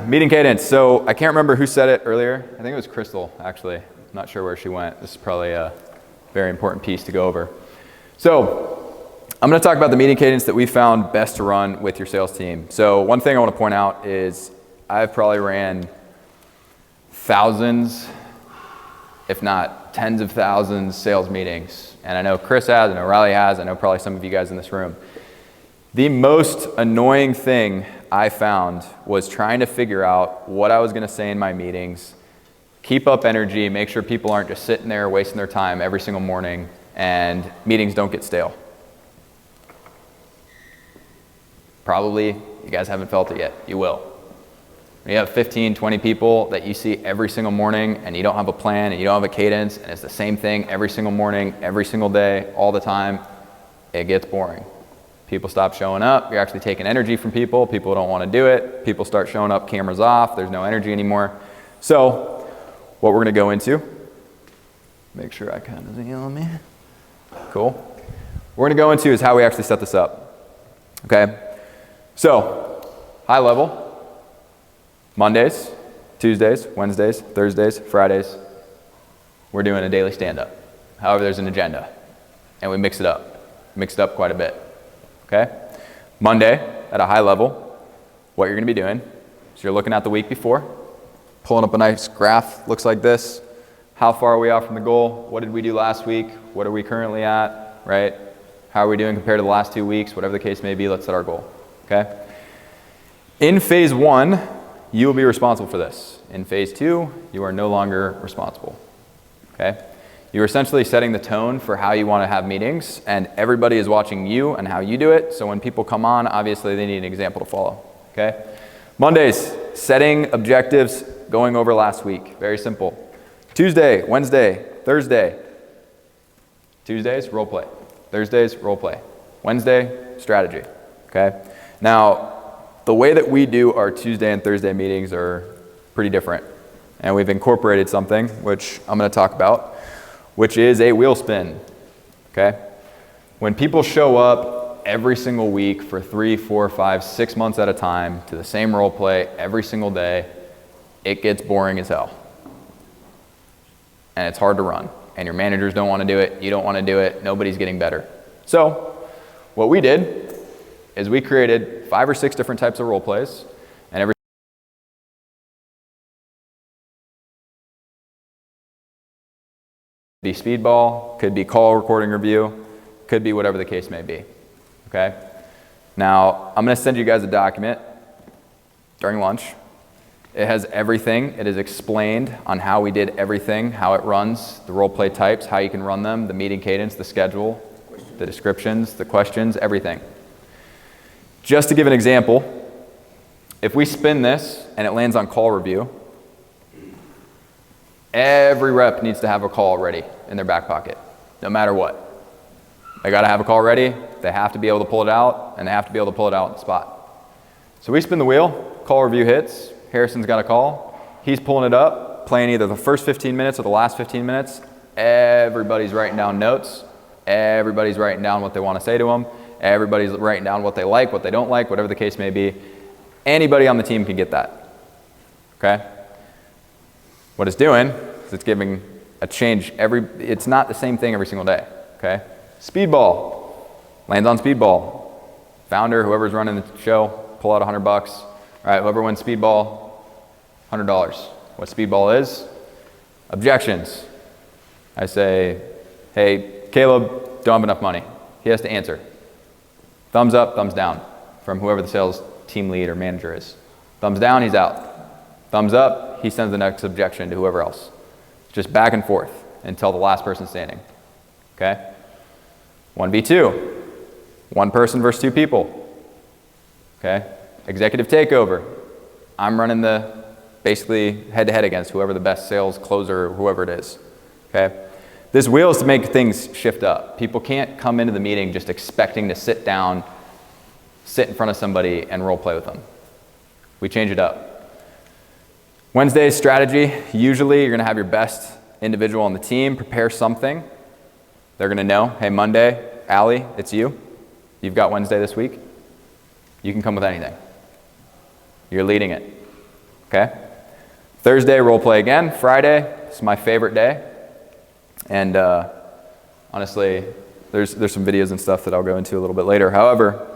Meeting cadence. So I can't remember who said it earlier. I think it was Crystal, actually. I'm not sure where she went. This is probably a very important piece to go over. So I'm going to talk about the meeting cadence that we found best to run with your sales team. So one thing I want to point out is I've probably ran thousands, if not tens of thousands, sales meetings. And I know Chris has, I know Riley has, I know probably some of you guys in this room. The most annoying thing I found was trying to figure out what I was going to say in my meetings, keep up energy, make sure people aren't just sitting there wasting their time every single morning, and meetings don't get stale. Probably you guys haven't felt it yet. You will. When you have 15, 20 people that you see every single morning and you don't have a plan and you don't have a cadence and it's the same thing every single morning, every single day, all the time, it gets boring. People stop showing up. You're actually taking energy from people. People don't want to do it. People start showing up, cameras off. There's no energy anymore. So what we're going to go into, make sure I kind of yell at me. Cool. What we're going to go into is how we actually set this up. Okay. So high level, Mondays, Tuesdays, Wednesdays, Thursdays, Fridays, we're doing a daily stand-up. However, there's an agenda, and we mix it up quite a bit, okay? Monday, at a high level, what you're gonna be doing is you're looking at the week before, pulling up a nice graph, looks like this. How far are we off from the goal? What did we do last week? What are we currently at, right? How are we doing compared to the last 2 weeks? Whatever the case may be, let's set our goal, okay? In phase one, you will be responsible for this. In phase two, you are no longer responsible, okay? You're essentially setting the tone for how you want to have meetings, and everybody is watching you and how you do it, so when people come on, obviously they need an example to follow, okay? Mondays, setting objectives, going over last week, very simple. Tuesday, Wednesday, Thursday. Tuesdays, role play. Thursdays, role play. Wednesday, strategy, okay? Now, the way that we do our Tuesday and Thursday meetings are pretty different. And we've incorporated something, which I'm going to talk about, which is a wheel spin, okay? When people show up every single week for 3, 4, 5, 6 months at a time to the same role play every single day, it gets boring as hell. And it's hard to run. And your managers don't want to do it, you don't want to do it, nobody's getting better. So, what we did is we created 5 or 6 different types of role plays, and every be speedball, could be call recording review, could be whatever the case may be, okay? Now, I'm going to send you guys a document during lunch. It has everything. It is explained on how we did everything, how it runs, the role play types, how you can run them, the meeting cadence, the schedule, the descriptions, the questions, everything. Just to give an example, if we spin this and it lands on call review, every rep needs to have a call ready in their back pocket, no matter what. They got to have a call ready, they have to be able to pull it out, and they have to be able to pull it out on the spot. So we spin the wheel, call review hits, Harrison's got a call, he's pulling it up, playing either the first 15 minutes or the last 15 minutes. Everybody's writing down notes, everybody's writing down what they want to say to him. Everybody's writing down what they like, what they don't like, whatever the case may be. Anybody on the team can get that, okay? What it's doing is it's giving a change it's not the same thing every single day, okay? Speedball, lands on speedball. Founder, whoever's running the show, pull out $100. All right, whoever wins speedball, $100. What speedball is? Objections. I say, hey, Caleb, don't have enough money. He has to answer. Thumbs up, thumbs down from whoever the sales team lead or manager is. Thumbs down, he's out. Thumbs up, he sends the next objection to whoever else. Just back and forth until the last person standing, okay? 1v2, one person versus 2 people, okay? Executive takeover, I'm running the basically head-to-head against whoever the best sales closer, whoever it is, okay? This wheel is to make things shift up. People can't come into the meeting just expecting to sit down, sit in front of somebody, and role play with them. We change it up. Wednesday's strategy, usually you're going to have your best individual on the team prepare something. They're going to know, hey, Monday, Allie, it's you. You've got Wednesday this week. You can come with anything. You're leading it. okay? Thursday, role play again. Friday, it's my favorite day. And honestly, there's some videos and stuff that I'll go into a little bit later. However,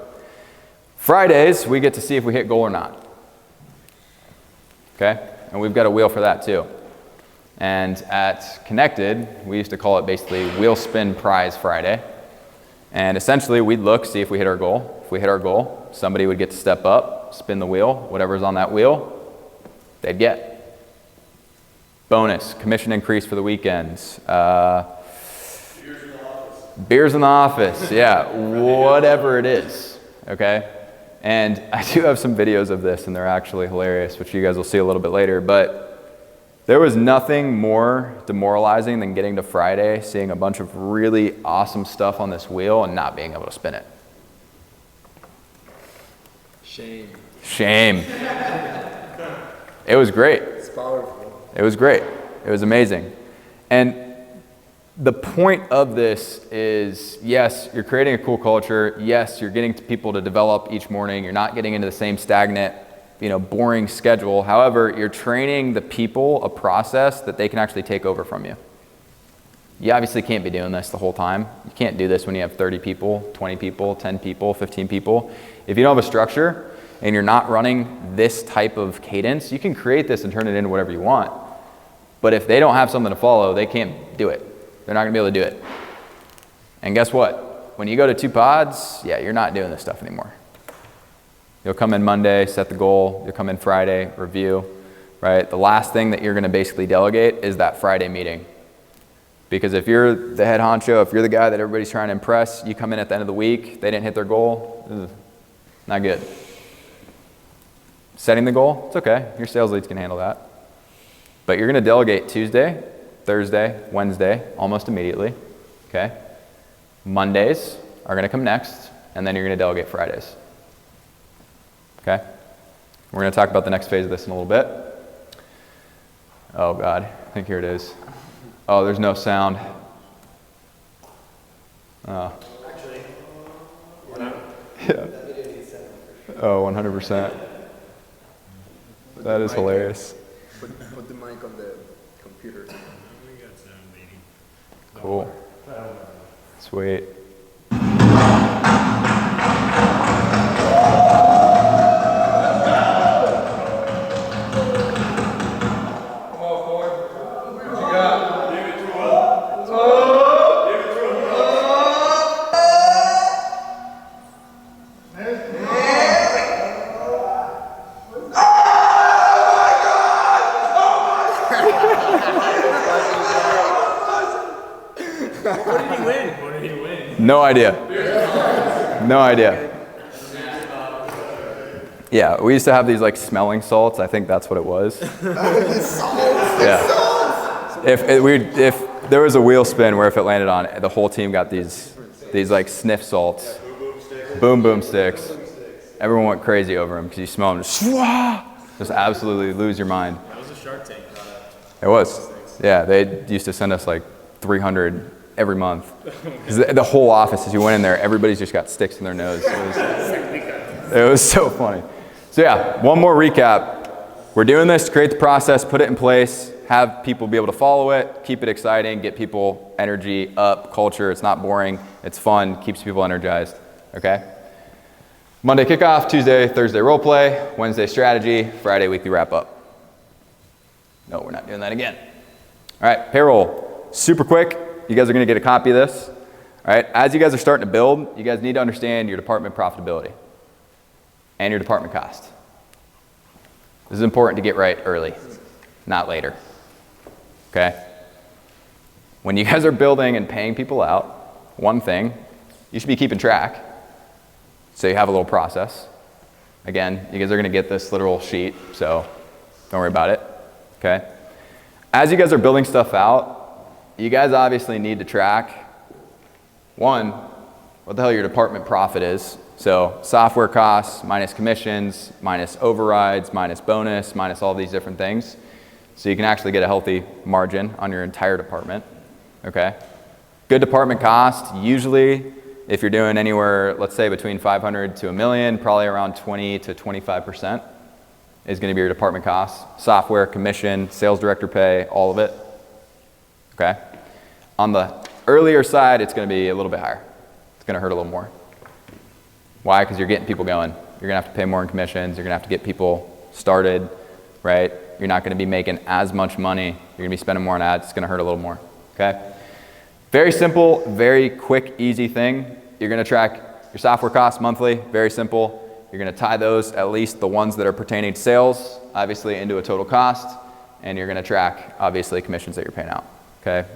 Fridays, we get to see if we hit goal or not, okay? And we've got a wheel for that too. And at Connected, we used to call it basically Wheel Spin Prize Friday. And essentially, we'd look, see if we hit our goal. If we hit our goal, somebody would get to step up, spin the wheel, whatever's on that wheel, they'd get. Bonus, commission increase for the weekends. Beers in the office. Beers in the office, yeah, whatever it is, okay? And I do have some videos of this, and they're actually hilarious, which you guys will see a little bit later, but there was nothing more demoralizing than getting to Friday, seeing a bunch of really awesome stuff on this wheel and not being able to spin it. Shame. Shame. It was great. It's powerful. It was great. It was amazing. And the point of this is, yes, you're creating a cool culture. Yes, you're getting people to develop each morning. You're not getting into the same stagnant, boring schedule. However, you're training the people a process that they can actually take over from you. You obviously can't be doing this the whole time. You can't do this when you have 30 people, 20 people, 10 people, 15 people. If you don't have a structure and you're not running this type of cadence, you can create this and turn it into whatever you want. But if they don't have something to follow, they can't do it. They're not gonna be able to do it. And guess what? When you go to 2 pods, yeah, you're not doing this stuff anymore. You'll come in Monday, set the goal. You'll come in Friday, review, right? The last thing that you're gonna basically delegate is that Friday meeting. Because if you're the head honcho, if you're the guy that everybody's trying to impress, you come in at the end of the week, they didn't hit their goal, not good. Setting the goal, it's okay. Your sales leads can handle that. But you're gonna delegate Tuesday, Thursday, Wednesday, almost immediately, okay? Mondays are gonna come next, and then you're gonna delegate Fridays. Okay? We're going to talk about the next phase of this in a little bit. Oh God, I think here it is. Oh, there's no sound. Oh. Actually, Yeah. Oh, 100%. That is hilarious. Put the mic on the computer. Cool. Sweet. No idea. No idea. Yeah, we used to have these like smelling salts. I think that's what it was. Yeah. If there was a wheel spin where if it landed on it, the whole team got these like sniff salts. Boom boom sticks. Everyone went crazy over them because you smell them just absolutely lose your mind. that was a Shark Tank product. It was. Yeah, they used to send us like 300 every month. 'Cause the whole office, as you went in there, everybody's just got sticks in their nose. It was so funny. So yeah, one more recap. We're doing this to create the process, put it in place, have people be able to follow it, keep it exciting, get people energy up, culture. It's not boring, it's fun, keeps people energized, okay? Monday kickoff, Tuesday, Thursday role play, Wednesday strategy, Friday weekly wrap up. No, we're not doing that again. All right, payroll, super quick. You guys are gonna get a copy of this. All right, as you guys are starting to build, you guys need to understand your department profitability and your department cost. This is important to get right early, not later, okay? When you guys are building and paying people out, one thing, you should be keeping track. So you have a little process. Again, you guys are gonna get this literal sheet, so don't worry about it, okay? As you guys are building stuff out, you guys obviously need to track, one, what the hell your department profit is. So software costs, minus commissions, minus overrides, minus bonus, minus all these different things. So you can actually get a healthy margin on your entire department, okay? Good department cost, usually if you're doing anywhere, let's say between 500 to $1 million, probably around 20 to 25%, is going to be your department costs. Software, commission, sales director pay, all of it. Okay? On the earlier side, it's going to be a little bit higher. It's going to hurt a little more. Why? Because you're getting people going. You're going to have to pay more in commissions. You're going to have to get people started, right? You're not going to be making as much money. You're going to be spending more on ads. It's going to hurt a little more. Okay? Very simple, very quick, easy thing. You're going to track your software costs monthly. Very simple. You're going to tie those, at least the ones that are pertaining to sales, obviously into a total cost. And you're going to track, obviously, commissions that you're paying out. Okay?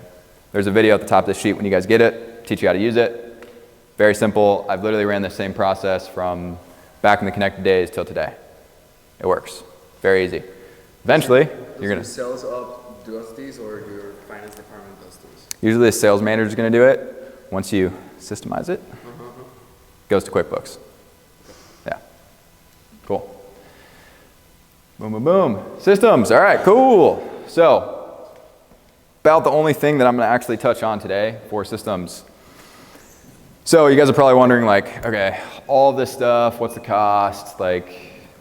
There's a video at the top of the sheet when you guys get it. Teach you how to use it. Very simple. I've literally ran the same process from back in the connected days till today. It works. Very easy. Eventually, you're going to... sales up does these or your finance department does these? Usually the sales manager is going to do it. Once you systemize it, goes to QuickBooks. Yeah. Cool. Boom, boom, boom. Systems. All right, cool. So, about the only thing that I'm going to actually touch on today for systems. So you guys are probably wondering, like, okay, all this stuff, what's the cost? Like,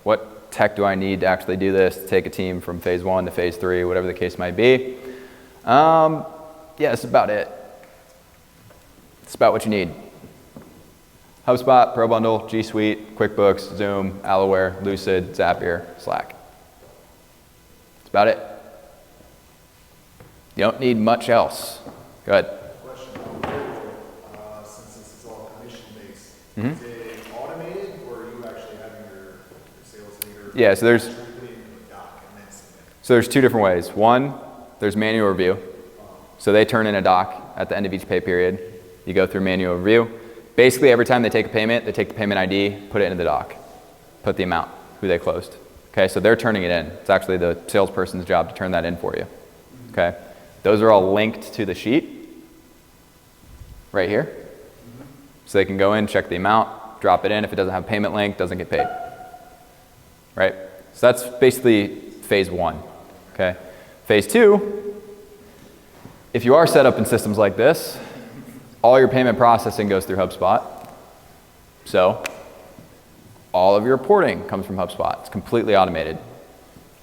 what tech do I need to actually do this, to take a team from phase 1 to phase 3, whatever the case might be? Yeah, that's about it. It's about what you need. HubSpot, Pro Bundle, G Suite, QuickBooks, Zoom, Alloware, Lucid, Zapier, Slack. That's about it. You don't need much else. Go ahead. Question, since this is all commission-based, is it automated, or are you actually having your sales leader? Yeah, so there's actually put it into a doc and then submit it? So there's two different ways. One, there's manual review. So they turn in a doc at the end of each pay period. You go through manual review. Basically, every time they take a payment, they take the payment ID, put it into the doc, put the amount, who they closed. Okay, so they're turning it in. It's actually the salesperson's job to turn that in for you. Okay, those are all linked to the sheet right here. So they can go in, check the amount, drop it in. If it doesn't have a payment link, doesn't get paid. Right? So that's basically phase 1. Okay, phase 2, if you are set up in systems like this, all your payment processing goes through HubSpot. So all of your reporting comes from HubSpot. It's completely automated.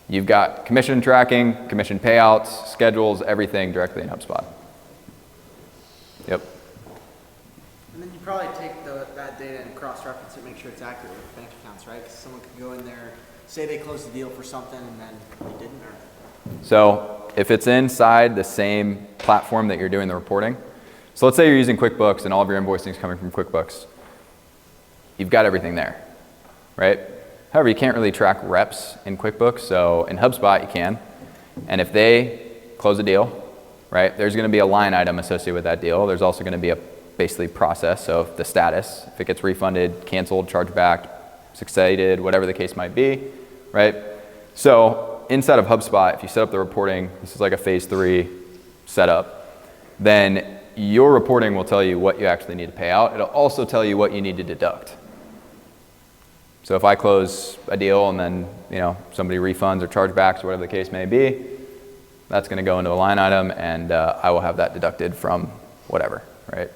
You've got commission tracking, commission payouts, schedules, everything directly in HubSpot. Yep. And then you probably take that data and cross-reference it, make sure it's accurate with bank accounts, right? Because someone could go in there, say they closed the deal for something, and then they didn't. Or... So if it's inside the same platform that you're doing the reporting, so let's say you're using QuickBooks and all of your invoicing is coming from QuickBooks. You've got everything there, right? However, you can't really track reps in QuickBooks, so in HubSpot you can. And if they close a deal, right, there's going to be a line item associated with that deal. There's also going to be a basically process, so the status, if it gets refunded, canceled, charged back, succeeded, whatever the case might be, right? So inside of HubSpot, if you set up the reporting, this is like a phase 3 setup, then your reporting will tell you what you actually need to pay out. It'll also tell you what you need to deduct. So if I close a deal and then somebody refunds or chargebacks or whatever the case may be, that's going to go into a line item and I will have that deducted from whatever, right?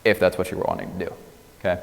If that's what you're wanting to do, okay?